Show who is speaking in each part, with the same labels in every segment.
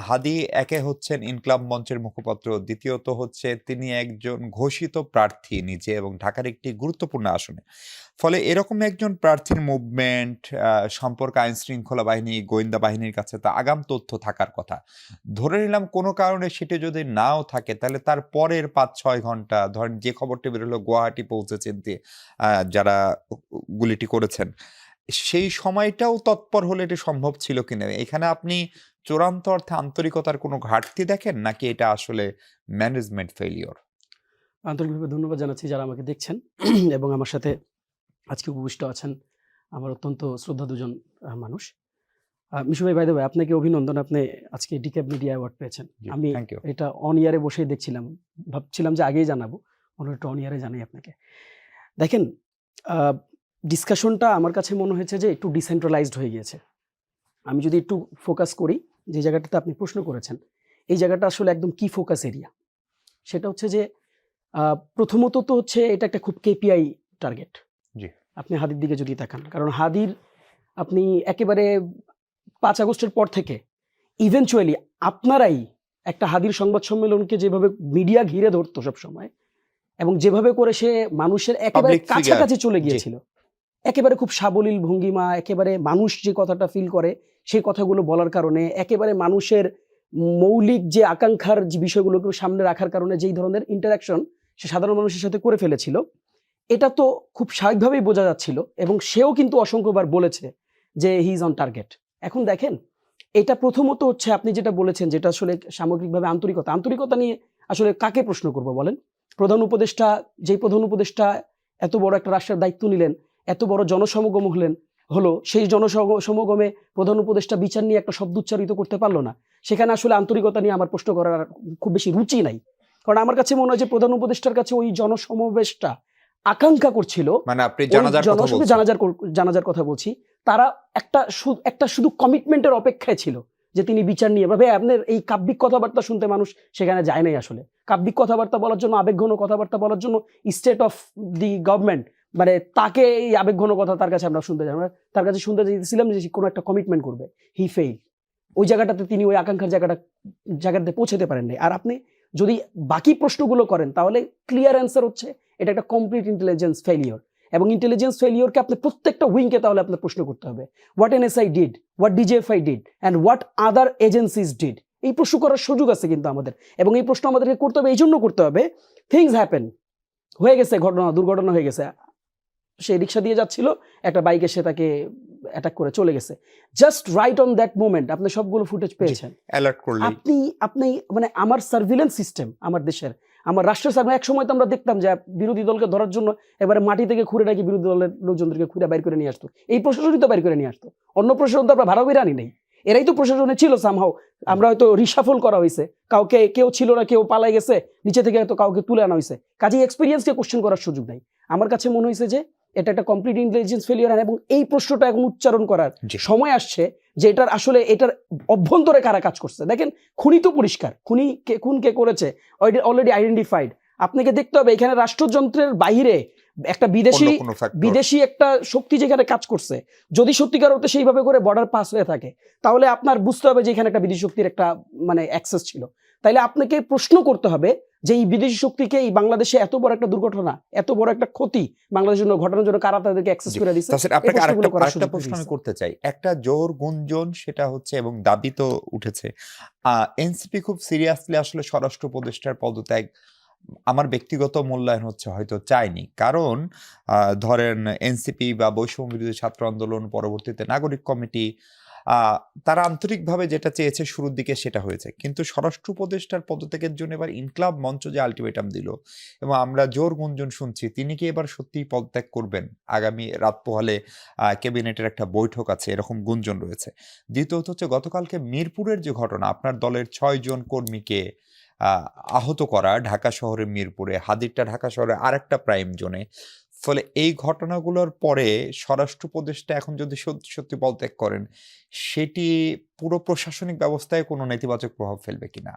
Speaker 1: হাদী একে হচ্ছেন ইনকলাব মঞ্চের মুখপাত্র, দ্বিতীয়ত হচ্ছে তিনি একজন ঘোষিত প্রার্থী নিজে এবং ঢাকার একটি গুরুত্বপূর্ণ আসনে। ফলে এরকম একজন প্রার্থীর মুভমেন্ট সম্পর্কে আইনশৃঙ্খলা বাহিনী, গোয়েন্দা বাহিনীর কাছে তো আগাম তথ্য থাকার কথা। ধরে নিলাম কোনো কারণে সেটি যদি নাও থাকে তাহলে তার পরের ৫-৬ ঘন্টা ধরেন যে খবরটি বের হলো গুয়াহাটি পৌঁছেছেন যারা গুলিটি করেছেন। সেই সময়টাও তৎপর হলে এটি সম্ভব ছিল কিনা? এখানে আপনি চূড়ান্ত অর্থে আন্তরিকতার কোনো ঘাটতি দেখেন নাকি এটা আসলে ম্যানেজমেন্ট ফেইলিউর?
Speaker 2: আন্তরিকভাবে ধন্যবাদ জানাচ্ছি যারা আমাকে দেখছেন এবং আমার সাথে আজকে উপবিষ্ট আছেন আমার অত্যন্ত শ্রদ্ধা দুজন মানুষ। মিশু ভাই, বাই দ্য ওয়ে, আপনাকে অভিনন্দন। আপনি আজকে ডিক্যাব মিডিয়া অ্যাওয়ার্ড পেয়েছেন। আমি
Speaker 1: থ্যাংক ইউ।
Speaker 2: এটা অন ইয়ারে বসেই দেখছিলাম। ভাবছিলাম যে আগেই জানাবো। এটা অন ইয়ারে জানাই আপনাকে। দেখেন, ডিসকাশনটা আমার কাছে মনে হয়েছে যে একটু ডিসেন্ট্রালাইজড হয়ে গিয়েছে। আমি যদি একটু ফোকাস করি, যে জায়গাটাতে আপনি প্রশ্ন করেছেন, এই জায়গাটা আসলে একদম কি ফোকাস এরিয়া। সেটা হচ্ছে যে প্রথমত তো হচ্ছে এটা একটা খুব কেপিআই টার্গেট।
Speaker 1: জি।
Speaker 2: আপনি হাদির দিকে যদি তাকান, কারণ হাদির আপনি একেবারে ৫ আগস্টের পর থেকে ইভেনচুয়ালি আপনারাই একটা হাদির সংবাদ সম্মেলনকে যেভাবে মিডিয়া ঘিরে ধরতো সবসময় এবং যেভাবে করে সে মানুষের একেবারে
Speaker 1: Public figure,
Speaker 2: কাছাকাছি চলে
Speaker 1: জি।
Speaker 2: গিয়েছিল, একেবারে খুব সাবলীল ভঙ্গিমা, একেবারে মানুষ যে কথাটা ফিল করে সেই কথাগুলো বলার কারণে, একেবারে মানুষের মৌলিক যে আকাঙ্ক্ষার যে বিষয়গুলোকে সামনে রাখার কারণে যেই ধরনের ইন্টারাকশন সে সাধারণ মানুষের সাথে করে ফেলেছিল, এটা তো খুব স্বাভাবিকভাবেই বোঝা যাচ্ছিল এবং সেও কিন্তু অসংখ্যবার বলেছে যে হি ইজ অন টার্গেট। এখন দেখেন, এটা প্রথমত হচ্ছে আপনি যেটা বলেছেন, যেটা আসলে সামগ্রিকভাবে আন্তরিকতা নিয়ে আসলে কাকে প্রশ্ন করবো বলেন? প্রধান উপদেষ্টা এত বড় একটা রাষ্ট্রের দায়িত্ব নিলেন, এত বড় জনসমাগম হলো, সেই জনসমাগমে প্রধান উপদেষ্টা বিচার নিয়ে একটা শব্দ উচ্চারিত করতে পারলো না। সেখানে আসলে আন্তরিকতা নিয়ে আমার প্রশ্ন করার খুব বেশি রুচি নাই। কারণ আমার কাছে মনে হয় যে প্রধান উপদেষ্টার কাছে ওই জনসমাবেশটা আকাঙ্ক্ষা করছিল,
Speaker 1: মানে আপনি
Speaker 2: জানাজার কথা বলছি, তারা একটা শুধু কমিটমেন্টের অপেক্ষায় ছিল যে তিনি বিচার নিয়ে, ভাই আপনার এই কাব্যিক কথাবার্তা শুনতে মানুষ সেখানে যায় নাই। আসলে কাব্যিক কথাবার্তা বলার জন্য, আবেগঘন কথাবার্তা বলার জন্য স্টেট অফ দি গভর্নমেন্ট, মানে তাকে এই আবেগঘন কথা তার কাছে আমরা শুনতে যাই, আমরা তার কাছে শুনতে চাইছিলাম যে কোনো একটা কমিটমেন্ট করবে। হি ফেইল। ওই জায়গাটাতে তিনি ওই আকাঙ্ক্ষার জায়গাটাতে পৌঁছাতে পারেন নাই। আর আপনি যদি বাকি প্রশ্নগুলো করেন তাহলে ক্লিয়ার অ্যান্সার হচ্ছে এটা একটা কমপ্লিট ইন্টেলিজেন্স ফেলিওর। এবং ইন্টেলিজেন্স ফেলিওরকে আপনি প্রত্যেকটা উইংকে তাহলে আপনার প্রশ্ন করতে হবে, what NSI did, what DGFI did and what other agencies did. এই প্রশ্ন করার সুযোগ আছে কিন্তু আমাদের, এবং এই প্রশ্ন আমাদেরকে করতে হবে, এই জন্য করতে হবে, থিংস হ্যাপেন, হয়ে গেছে, দুর্ঘটনা হয়ে গেছে, সে রিক্সা দিয়ে যাচ্ছিল, একটা বাইক এসে তাকে অ্যাটাক করে চলে গেছে, just right on that moment আপনি সবগুলো ফুটেজ পেয়েছেন। আপনি মানে আমার সার্ভিলেন্স সিস্টেম, আমার দেশের, আমার রাষ্ট্রের সার্ভিলেন্স, এক সময় তো আমরা দেখতাম যে বিরোধী দলকে ধরার জন্য এবারে মাটি থেকে খুঁড়ে নাকি বিরোধী দলের লোকজনদেরকে খুঁড়ে বাইর করে নিয়ে আসতো। এই প্রশাসনই তো বাইর করে নিয়ে আসতো, অন্য প্রশাসন তো আমরা ভাড়া করে আনি নাই, এরাই তো প্রশাসনে ছিল সামহাও। আমরা হয়তো রিসাফল করা হয়েছে, কাউকে কেউ ছিল না, কেউ পালাই গেছে, নিচে থেকে হয়তো কাউকে তুলে আনা হয়েছে, কাজে এক্সপিরিয়েন্সকে কোশ্চেন করার সুযোগ নাই। আমার কাছে মনে হয়েছে যে এটা একটা কমপ্লিট ইন্টেলিজেন্স ফেলিওর, এবং এই প্রশ্নটা এখন উচ্চারণ করার সময় আসছে যে এটার আসলে এটার অভ্যন্তরে কারা কাজ করছে। দেখেন, খুনি তো পরিষ্কার, খুন কে করেছে অলরেডি আইডেন্টিফাইড। আপনাকে দেখতে হবে এখানে রাষ্ট্রযন্ত্রের বাইরে একটা বিদেশি একটা শক্তি যেখানে কাজ করছে, যদি সত্যিকার অর্থে সেইভাবে করে বর্ডার পাস হয়ে থাকে তাহলে আপনার বুঝতে হবে যে এখানে একটা বিদেশি শক্তির একটা মানে অ্যাক্সেস ছিল। তাইলে আপনাকে প্রশ্ন করতে হবে যে এই বিদেশি শক্তিকে এই বাংলাদেশে এত বড় একটা দুর্ঘটনা, এত বড় একটা ক্ষতি বাংলাদেশের জন্য ঘটানোর জন্য কারা তাদেরকে অ্যাক্সেস করে দিচ্ছে।
Speaker 1: আপনাকে আরেকটা প্রশ্ন আমি করতে চাই, একটা জোর গুঞ্জন সেটা হচ্ছে এবং দাবি তো উঠেছে, এনসিপি খুব সিরিয়াসলি আসলে স্বরাষ্ট্র উপদেষ্টার পদত্যাগ আমার ব্যক্তিগত মূল্যায়ন হচ্ছে হয়তো চাইনি। কারণ ধরেন এনসিপি বা বৈষম্য বিরোধী ছাত্র আন্দোলন, পরবর্তীতে নাগরিক কমিটি, তারা আন্তরিকভাবে যেটা চেয়েছে শুরুর দিকে সেটা হয়েছে, কিন্তু স্বরাষ্ট্র উপদেষ্টার পদত্যাগের জন্য এবার ইনকলাব মঞ্চ যে আলটিমেটাম দিল এবং আমরা জোর গুঞ্জন শুনছি তিনি কি এবার সত্যিই পদত্যাগ করবেন, আগামী রাত পোহালে ক্যাবিনেটের একটা বৈঠক আছে, এরকম গুঞ্জন রয়েছে। দ্বিতীয়ত হচ্ছে গতকালকে মিরপুরের যে ঘটনা, আপনার দলের 6 জন কর্মীকে আহত করা ঢাকা শহরের মিরপুরে, হাদিরটা ঢাকা শহরে আরেকটা প্রাইম জোনে। ফলে এই ঘটনাগুলোর পরে স্বরাষ্ট্র উপদেষ্টা এখন যদি সত্যি সত্যি পদত্যাগ করেন, সেটি পুরো প্রশাসনিক ব্যবস্থায় কোনো নেতিবাচক প্রভাব ফেলবে কিনা?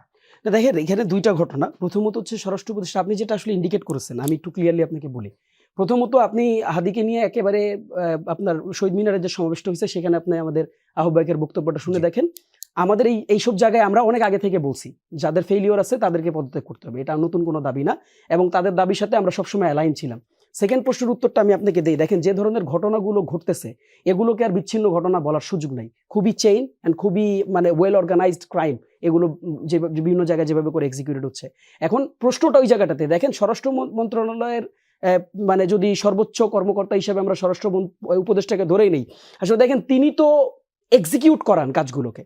Speaker 2: দেখেন, এখানে দুইটা ঘটনা। প্রথমত হচ্ছে স্বরাষ্ট্র উপদেষ্টা, আপনি যেটা আসলে ইন্ডিকেট করেছেন, আমি একটু ক্লিয়ারলি আপনাকে বলি। প্রথমত আপনি হাদিকে নিয়ে একেবারে আপনার শহীদ মিনারের যে সমাবেশটা হয়েছে সেখানে আপনি আমাদের আহ্বায়কের বক্তব্যটা শুনে দেখেন। আমাদের এইসব জায়গায় আমরা অনেক আগে থেকে বলছি যাদের ফেলিওর আছে তাদেরকে পদত্যাগ করতে হবে, এটা নতুন কোনো দাবি না, এবং তাদের দাবির সাথে আমরা সবসময় অ্যালাইন ছিলাম। সেকেন্ড প্রশ্নের উত্তরটা আমি আপনাকে দিই, দেখেন যে ধরনের ঘটনাগুলো ঘটতেছে এগুলোকে আর বিচ্ছিন্ন ঘটনা বলার সুযোগ নাই, খুবই চেইন অ্যান্ড খুবই মানে ওয়েল অর্গানাইজড ক্রাইম, এগুলো যে বিভিন্ন জায়গায় যেভাবে করে এক্সিকিউটেড হচ্ছে। এখন প্রশ্নটা ওই জায়গাটাতে, দেখেন স্বরাষ্ট্র মন্ত্রণালয়ের মানে যদি সর্বোচ্চ কর্মকর্তা হিসেবে আমরা স্বরাষ্ট্র উপদেষ্টাকে ধরেই নেই, আসলে দেখেন তিনি তো এক্সিকিউট করান কাজগুলোকে,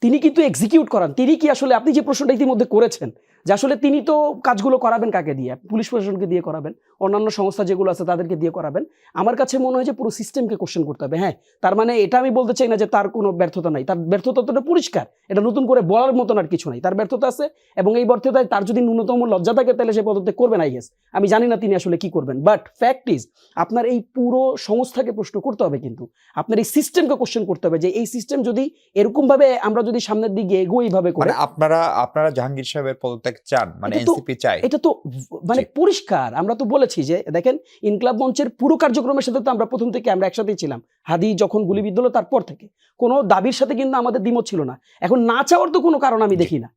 Speaker 2: তিনি কিন্তু এক্সিকিউট করান। তিনি কি আসলে, আপনি যে প্রশ্নটা ইতিমধ্যে করেছেন যে আসলে তিনি তো কাজগুলো করাবেন কাকে দিয়ে, পুলিশ প্রশাসনকে দিয়ে করাবেন, অন্যান্য সংস্থা যেগুলো আছে তাদেরকে দিয়ে করাবেন। আমার কাছে মনে হয় যে পুরো সিস্টেমকে কোশ্চেন করতে হবে। হ্যাঁ, তার মানে এটা আমি বলতে চাই না যে তার কোনো ব্যর্থতা নাই, তার ব্যর্থতাটা পরিষ্কার, এটা নতুন করে বলার মতন আর কিছু নাই, তার ব্যর্থতা আছে, এবং এই ব্যর্থতায় তার যদি ন্যূনতম লজ্জা থাকে তাহলে সে পদত্যাগ করবেন, আই গেস। আমি জানি না তিনি আসলে কি করবেন, বাট ফ্যাক্ট ইজ আপনার এই পুরো সংস্থাকে প্রশ্ন করতে হবে, কিন্তু আপনার এই সিস্টেমকে কোশ্চেন করতে হবে যে এই সিস্টেম যদি এরকম ভাবে আমরা যদি সামনের দিকে এগোই এইভাবে করে।
Speaker 1: মানে আপনারা জাহাঙ্গীর সাহেবের পদত্যাগ চান, মানে এনসিপি চায়,
Speaker 2: এটা তো মানে পরিষ্কার। আমরা তো বলেছি যে দেখেন ইনকলাব মঞ্চের পুরো কার্যক্রমের সাথে তো আমরা প্রথম থেকে আমরা একসাথেই ছিলাম, হাদি যখন গুলিবিদ্ধ হলো তারপর থেকে কোনো দাবির সাথে কিন্তু আমাদের দ্বিমত ছিল না। এখন না চাওয়ার তো কোনো কারণ আমি দেখি না।